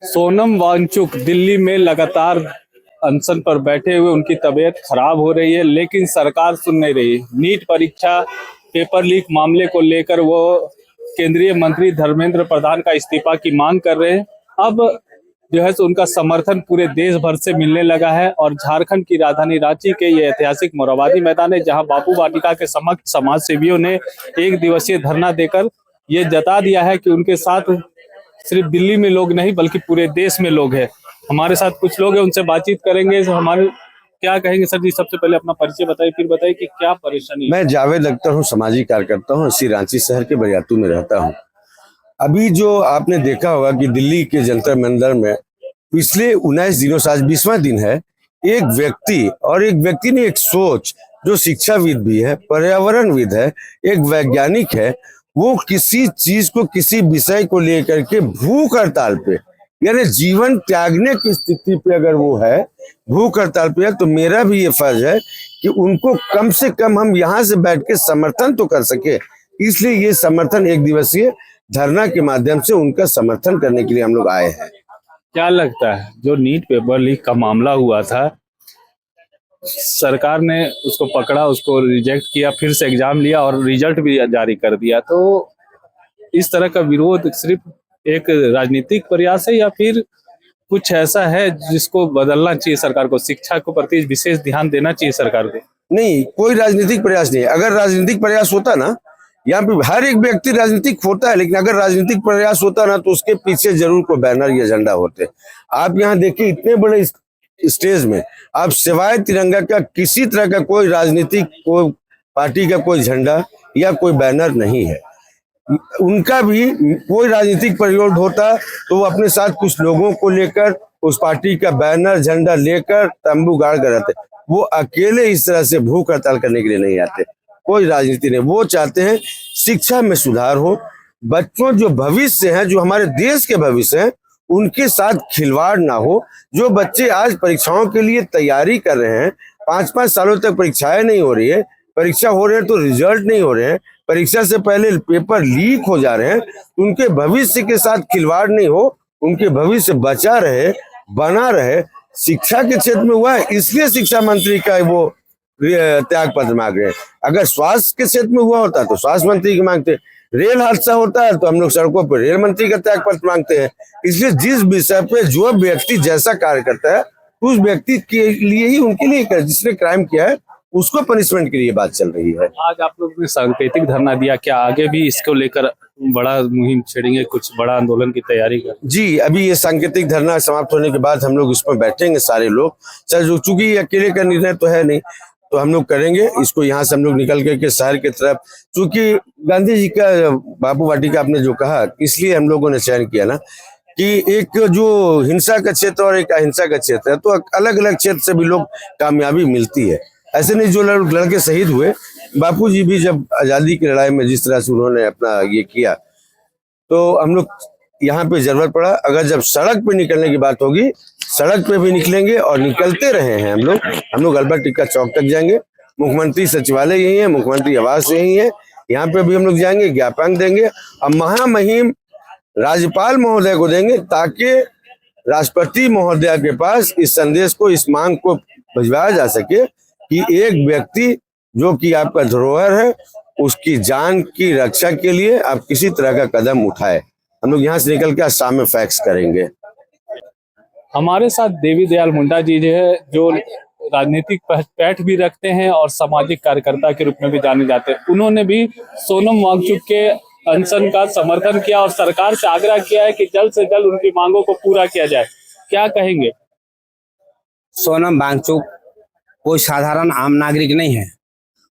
सोनम वांगचुक दिल्ली में लगातार अनशन पर बैठे हुए, उनकी तबीयत खराब हो रही है, लेकिन सरकार सुन नहीं रही। नीट परीक्षा पेपर लीक मामले को लेकर वो केंद्रीय मंत्री धर्मेंद्र प्रधान का इस्तीफा की मांग कर रहे हैं। अब जो है सो उनका समर्थन पूरे देश भर से मिलने लगा है और झारखंड की राजधानी रांची के ये ऐतिहासिक मोरहाबादी मैदान है, जहां बापू वाटिका के समक्ष समाज सेवियों ने एक दिवसीय धरना देकर ये जता दिया है कि उनके साथ सिर्फ दिल्ली में लोग नहीं बल्कि पूरे देश में लोग हैं। हमारे साथ कुछ लोग हैं, उनसे बातचीत करेंगे। हमारे क्या कहेंगे सर जी? सबसे पहले अपना परिचय बताइए, फिर बताइए कि क्या परेशानी है। मैं जावेद अख्तर हूँ, सामाजिक कार्यकर्ता हूँ, इसी रांची शहर के बरियातू में रहता हूँ। अभी जो आपने देखा होगा कि दिल्ली के जंतर मंतर में पिछले 19 दिनों से आज 20वां दिन है, एक व्यक्ति ने एक सोच, जो शिक्षाविद भी है, पर्यावरणविद है, एक वैज्ञानिक है, वो किसी चीज को, किसी विषय को लेकर के भूख हड़ताल पे, यानी जीवन त्यागने की स्थिति पे अगर वो है, भूख हड़ताल पे है, तो मेरा भी ये फर्ज है कि उनको कम से कम हम यहाँ से बैठ के समर्थन तो कर सके। इसलिए ये समर्थन एक दिवसीय धरना के माध्यम से उनका समर्थन करने के लिए हम लोग आए हैं। क्या लगता है, जो नीट पेपर लीक का मामला हुआ था, सरकार ने उसको पकड़ा, उसको रिजेक्ट किया, फिर से एग्जाम लिया और रिजल्ट भी जारी कर दिया, तो इस तरह का विरोध सिर्फ एक राजनीतिक प्रयास है या फिर कुछ ऐसा है जिसको बदलना चाहिए सरकार को? शिक्षा को प्रति विशेष ध्यान देना चाहिए सरकार को? नहीं, कोई राजनीतिक प्रयास नहीं है। अगर राजनीतिक प्रयास होता ना, यहाँ पे हर एक व्यक्ति राजनीतिक होता है, लेकिन अगर राजनीतिक प्रयास होता ना तो उसके पीछे जरूर कोई बैनर या झंडा होते। आप यहाँ देखिए, इतने बड़े स्टेज में आप सिवाय तिरंगा का किसी तरह का कोई राजनीतिक, कोई पार्टी का कोई झंडा या कोई बैनर नहीं है। उनका भी कोई राजनीतिक प्रयोग होता तो वो अपने साथ कुछ लोगों को लेकर उस पार्टी का बैनर झंडा लेकर तंबू गाड़ कर आते। वो अकेले इस तरह से भूख हड़ताल करने के लिए नहीं आते, कोई राजनीति नहीं। वो चाहते हैं शिक्षा में सुधार हो, बच्चों जो भविष्य है, जो हमारे देश के भविष्य है, उनके साथ खिलवाड़ ना हो। जो बच्चे आज परीक्षाओं के लिए तैयारी कर रहे हैं, 5-5 सालों तक परीक्षाएं नहीं हो रही है, परीक्षा हो रहे हैं तो रिजल्ट नहीं हो रहे हैं, परीक्षा से पहले पेपर लीक हो जा रहे हैं, उनके भविष्य के साथ खिलवाड़ नहीं हो, उनके भविष्य बचा रहे, बना रहे। शिक्षा के क्षेत्र में हुआ है, इसलिए शिक्षा मंत्री का वो त्याग पत्र मांग रहे हैं। अगर स्वास्थ्य के क्षेत्र में हुआ होता तो स्वास्थ्य मंत्री की मांगते, रेल हादसा होता है तो हम लोग सड़कों पर रेल मंत्री का त्याग पत्र मांगते हैं। इसलिए जिस विषय पे जो व्यक्ति जैसा कार्य करता है, उस व्यक्ति के लिए ही, उनके लिए, जिसने क्राइम किया है उसको पनिशमेंट के लिए बात चल रही है। आज आप लोग ने सांकेतिक धरना दिया, क्या आगे भी इसको लेकर बड़ा मुहिम छेड़ेंगे, कुछ बड़ा आंदोलन की तैयारी कर? जी, अभी ये सांकेतिक धरना समाप्त होने के बाद हम लोग इसमें बैठेंगे सारे लोग। सर, चूंकि अकेले का निर्णय तो है नहीं, तो हम लोग करेंगे इसको। यहाँ से हम लोग निकल के शहर की तरफ, चूंकि गांधी जी का बापू वाटिका आपने जो कहा, इसलिए हम लोगों ने चयन किया ना कि एक जो हिंसा का क्षेत्र और एक अहिंसा का क्षेत्र है, तो अलग अलग क्षेत्र से भी लोग कामयाबी मिलती है। ऐसे नहीं, जो लड़के शहीद हुए, बापू जी भी जब आजादी की लड़ाई में जिस तरह से उन्होंने अपना ये किया, तो हम लोग यहाँ पे जरूरत पड़ा। अगर जब सड़क पे निकलने की बात होगी, सड़क पे भी निकलेंगे और निकलते रहे हैं हम लोग अल्बर्ट टिक्का चौक तक जाएंगे। मुख्यमंत्री सचिवालय यही है, मुख्यमंत्री आवास यही है, यहाँ पे भी हम लोग जाएंगे, ज्ञापन देंगे और महामहिम राज्यपाल महोदय को देंगे, ताकि राष्ट्रपति महोदय के पास इस संदेश को, इस मांग को भिजवाया जा सके कि एक व्यक्ति जो कि आपका धरोहर है, उसकी जान की रक्षा के लिए आप किसी तरह का कदम उठाए। हम लोग यहाँ से निकल के शाम में फैक्स करेंगे। हमारे साथ देवी दयाल मुंडा जी जो राजनीतिक पैठ भी रखते हैं और सामाजिक कार्यकर्ता के रूप में भी जाने जाते हैं। उन्होंने भी सोनम वांगचुक के अनशन का समर्थन किया और सरकार से आग्रह किया है कि जल्द से जल्द उनकी मांगों को पूरा किया जाए। क्या कहेंगे? सोनम वांगचुक कोई साधारण आम नागरिक नहीं है,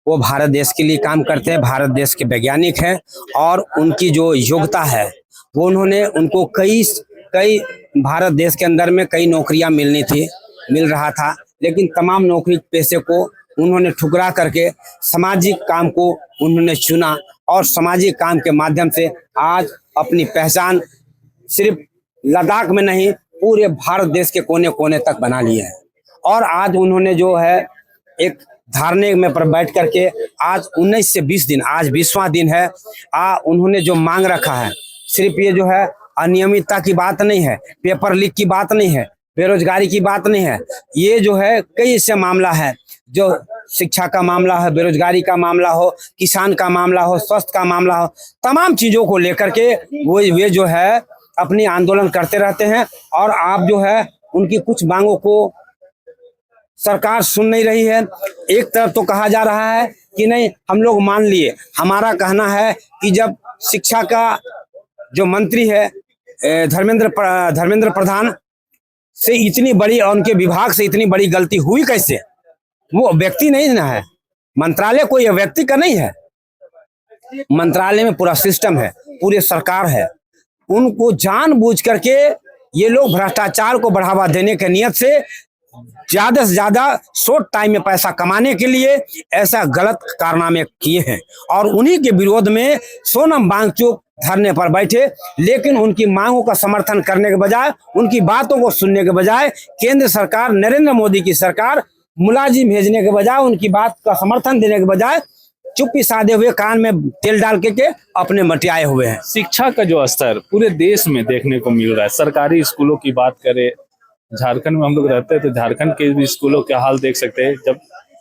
वो भारत देश के लिए काम करते हैं, भारत देश के वैज्ञानिक हैं और उनकी जो योग्यता है वो उनको कई भारत देश के अंदर में कई नौकरियां मिल रहा था, लेकिन तमाम नौकरी पेशे को उन्होंने ठुकरा करके सामाजिक काम को उन्होंने चुना और सामाजिक काम के माध्यम से आज अपनी पहचान सिर्फ लद्दाख में नहीं, पूरे भारत देश के कोने कोने तक बना लिया है। और आज उन्होंने जो है एक धरने में पर बैठ करके आज 19 से 20 दिन, आज 20वां दिन है, उन्होंने जो मांग रखा है, सिर्फ ये जो है अनियमितता की बात नहीं है, पेपर लीक की बात नहीं है, बेरोजगारी की बात नहीं है। ये जो है कई ऐसे मामला है, जो शिक्षा का मामला है, बेरोजगारी का मामला हो, किसान का मामला हो, स्वास्थ्य का मामला हो, तमाम चीजों को लेकर के वे जो है अपनी आंदोलन करते रहते हैं। और आप जो है उनकी कुछ मांगों को सरकार सुन नहीं रही है। एक तरफ तो कहा जा रहा है कि नहीं हम लोग मान लिए। हमारा कहना है कि जब शिक्षा का जो मंत्री है धर्मेंद्र प्रधान से इतनी बड़ी और उनके विभाग से इतनी बड़ी गलती हुई कैसे? वो व्यक्ति नहीं ना है, मंत्रालय कोई व्यक्ति का नहीं है, मंत्रालय में पूरा सिस्टम है, पूरे सरकार है। उनको जानबूझ करके ये लोग भ्रष्टाचार को बढ़ावा देने के नियत से ज्यादा से ज्यादा शॉर्ट टाइम में पैसा कमाने के लिए ऐसा गलत कारनामे किए हैं। और उन्हीं के विरोध में सोनम वांगचुक धरने पर बैठे, लेकिन उनकी मांगों का समर्थन करने के बजाय, उनकी बातों को सुनने के बजाय केंद्र सरकार, नरेंद्र मोदी की सरकार मुलाजिम भेजने के बजाय, उनकी बात का समर्थन देने के बजाय चुप्पी साधे हुए कान में तेल डाल के अपने मटियाए हुए हैं। शिक्षा का जो स्तर पूरे देश में देखने को मिल रहा है, सरकारी स्कूलों की बात करें, झारखंड में हम लोग रहते हैं तो झारखंड के भी स्कूलों का हाल देख सकते हैं। जब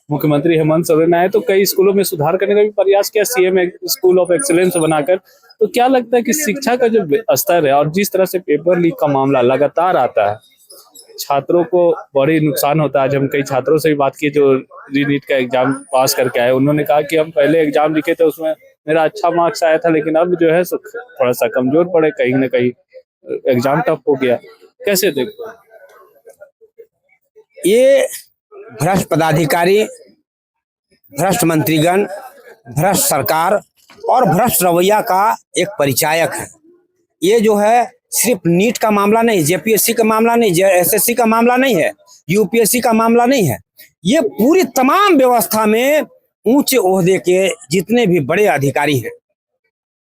मुख्यमंत्री हेमंत सोरेन आए तो कई स्कूलों में सुधार करने का भी प्रयास किया, सीएम स्कूल ऑफ एक्सीलेंस बनाकर। तो क्या लगता है कि शिक्षा का जो स्तर है और जिस तरह से पेपर लीक का मामला लगातार आता है, छात्रों को बड़ी नुकसान होता है। आज हम कई छात्रों से भी बात की जो रीनीट का एग्जाम पास करके आए, उन्होंने कहा कि हम पहले एग्जाम लिखे थे उसमें मेरा अच्छा मार्क्स आया था, लेकिन अब जो है थोड़ा सा कमजोर पड़े, कहीं ना कहीं एग्जाम टफ हो गया। कैसे देखते हैं? ये भ्रष्ट पदाधिकारी, भ्रष्ट मंत्रीगण, भ्रष्ट सरकार और भ्रष्ट रवैया का एक परिचायक है। ये जो है सिर्फ नीट का मामला नहीं, जेपीएससी का मामला नहीं, एसएससी का मामला नहीं है, यूपीएससी का मामला नहीं है। ये पूरी तमाम व्यवस्था में ऊंचे ओहदे के जितने भी बड़े अधिकारी हैं,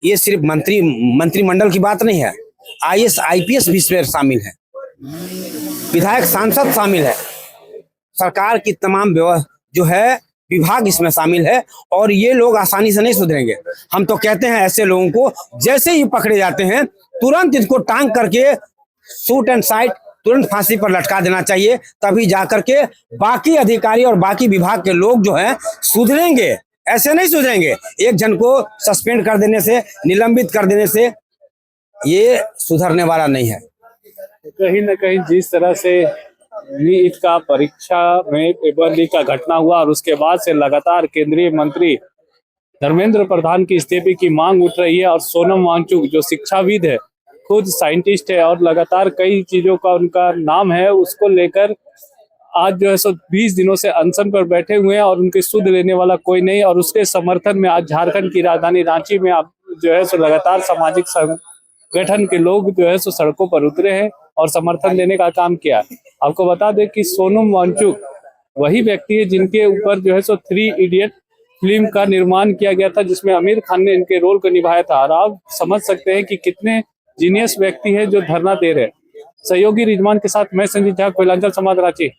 ये सिर्फ मंत्रिमंडल की बात नहीं है, आईएएस आईपीएस भी इसमें शामिल है, विधायक सांसद शामिल है, सरकार की तमाम जो है विभाग इसमें शामिल है। और ये लोग आसानी से नहीं सुधरेंगे। हम तो कहते हैं ऐसे लोगों को जैसे ही पकड़े जाते हैं तुरंत इनको टांग करके शूट एंड साइट तुरंत फांसी पर लटका देना चाहिए, तभी जाकर के बाकी अधिकारी और बाकी विभाग के लोग जो हैं सुधरेंगे। ऐसे नहीं सुधरेंगे। एक जन को सस्पेंड कर देने से, निलंबित कर देने से ये सुधरने वाला नहीं है। कहीं ना कहीं जिस तरह से नीट का परीक्षा में पेपर लीक का घटना हुआ और उसके बाद से लगातार केंद्रीय मंत्री धर्मेंद्र प्रधान की इस्तीफे की मांग उठ रही है, और सोनम वांगचुक जो शिक्षाविद है, खुद साइंटिस्ट है और लगातार कई चीजों का उनका नाम है, उसको लेकर आज जो है 20 दिनों से अनशन पर बैठे हुए हैं और उनकी सुध लेने वाला कोई नहीं। और उसके समर्थन में आज झारखंड की राजधानी रांची में आप जो है लगातार सामाजिक संगठन के लोग जो है सड़कों पर उतरे हैं और समर्थन देने का काम किया। आपको बता दें कि सोनम वांगचुक वही व्यक्ति है जिनके ऊपर जो है 3 इडियट फिल्म का निर्माण किया गया था, जिसमें आमिर खान ने इनके रोल को निभाया था। और आप समझ सकते हैं कि कितने जीनियस व्यक्ति है जो धरना दे रहे हैं। सहयोगी रिजवान के साथ मैं संजीत झा, कोयलांचल संवाद, रांची।